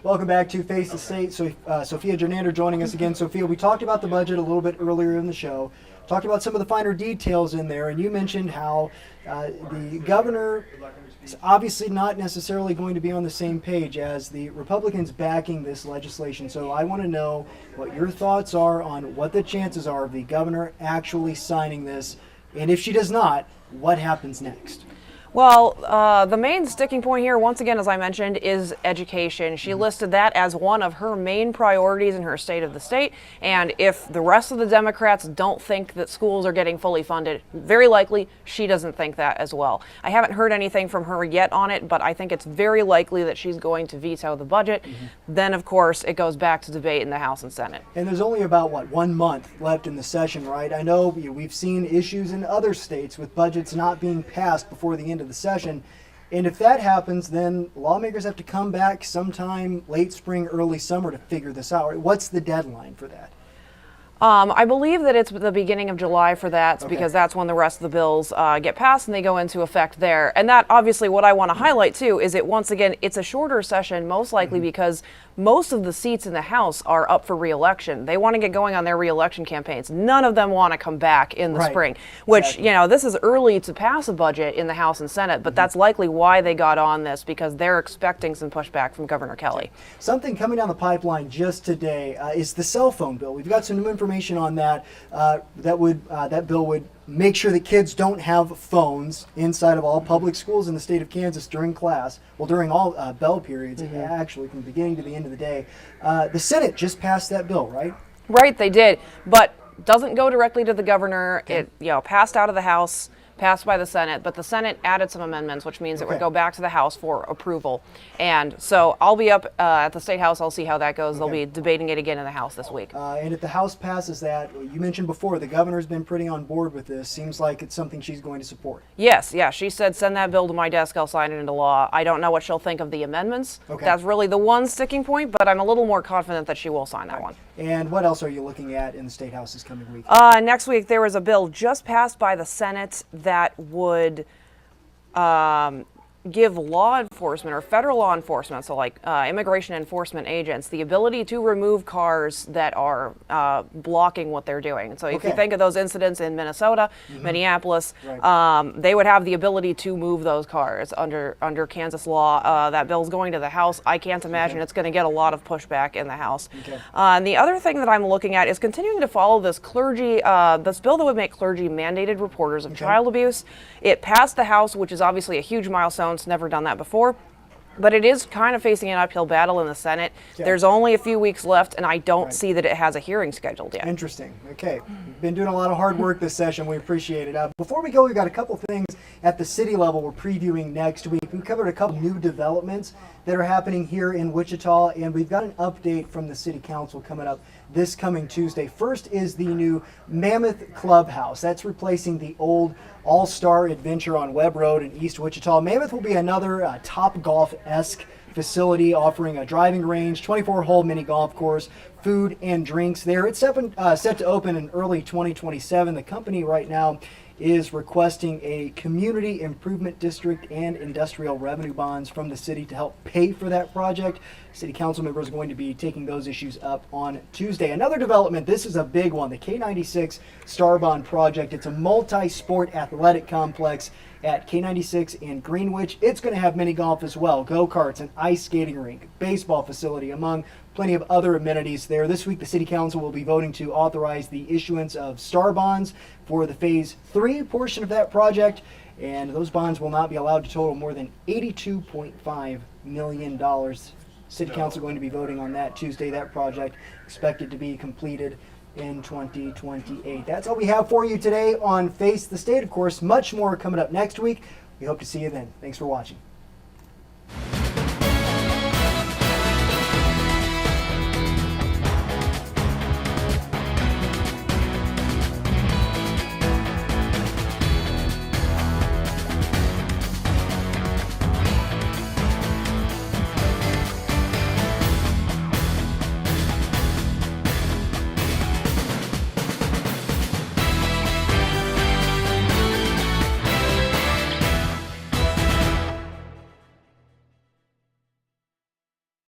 Welcome back to Face the State. So, Sophia Jernander joining us again. Sophia, we talked about the budget a little bit earlier in the show, talked about some of the finer details in there, and you mentioned how the governor is obviously not necessarily going to be on the same page as the Republicans backing this legislation. So I want to know what your thoughts are on what the chances are of the governor actually signing this, and if she does not, what happens next? Well, the main sticking point here, once again, as I mentioned, is education. She listed that as one of her main priorities in her State of the State. And if the rest of the Democrats don't think that schools are getting fully funded, very likely she doesn't think that as well. I haven't heard anything from her yet on it, but I think it's very likely that she's going to veto the budget. Then, of course, it goes back to debate in the House and Senate. And there's only about, 1 month left in the session, right? I know we've seen issues in other states with budgets not being passed before the end of the session, and if that happens, then lawmakers have to come back sometime late spring, early summer to figure this out. What's the deadline for that? I believe that it's the beginning of July for that, Okay. because that's when the rest of the bills get passed and they go into effect there. And that, obviously, what I want to highlight too is once again, it's a shorter session, most likely because most of the seats in the House are up for re-election. They want to get going on their re-election campaigns. None of them want to come back in the spring, which, this is early to pass a budget in the House and Senate, but that's likely why they got on this, because they're expecting some pushback from Governor Kelly. Something coming down the pipeline just today is the cell phone bill. We've got some new information on that. That bill would make sure that kids don't have phones inside of all public schools in the state of Kansas during class. Well, during all bell periods, actually, from the beginning to the end of the day. The Senate just passed that bill, right? Right, they did, but doesn't go directly to the governor. It passed out of the House, passed by the Senate, but the Senate added some amendments, which means it would go back to the House for approval. And so I'll be up at the State House. I'll see how that goes. They'll be debating it again in the House this week. And if the House passes that, you mentioned before, the governor's been pretty on board with this. Seems like it's something she's going to support. Yes, she said, send that bill to my desk. I'll sign it into law. I don't know what she'll think of the amendments. That's really the one sticking point, but I'm a little more confident that she will sign that one. And what else are you looking at in the State House this coming week? Next week, there was a bill just passed by the Senate that would give law enforcement or federal law enforcement, so like immigration enforcement agents, the ability to remove cars that are blocking what they're doing. So if you think of those incidents in Minnesota, Minneapolis, they would have the ability to move those cars under Kansas law. That bill's going to the House. I can't imagine it's going to get a lot of pushback in the House. And the other thing that I'm looking at is continuing to follow this this bill that would make clergy mandated reporters of child abuse. It passed the House, which is obviously a huge milestone. It's never done that before. But it is kind of facing an uphill battle in the Senate. There's only a few weeks left, and I don't see that it has a hearing scheduled yet. Interesting. Okay. Been doing a lot of hard work this session. We appreciate it. Before we go, we've got a couple things at the city level we're previewing next week. We covered a couple new developments that are happening here in Wichita, and we've got an update from the City Council coming up this coming Tuesday. First is the new Mammoth Clubhouse. That's replacing the old All-Star Adventure on Webb Road in East Wichita. Mammoth will be another Topgolf-esque facility offering a driving range, 24-hole mini golf course, food and drinks there. It's set to open in early 2027. The company right now is requesting a community improvement district and industrial revenue bonds from the city to help pay for that project. City council members are going to be taking those issues up on Tuesday. Another development, this is a big one, the K96 Star Bond project. It's a multi-sport athletic complex at K96 in Greenwich. It's going to have mini golf as well, go-karts, an ice skating rink, baseball facility, among plenty of other amenities there. This week, the City Council will be voting to authorize the issuance of Star Bonds for the Phase 3 portion of that project, and those bonds will not be allowed to total more than $82.5 million. City Council going to be voting on that Tuesday. That project expected to be completed in 2028. That's all we have for you today on Face the State. Of course, much more coming up next week. We hope to see you then. Thanks for watching.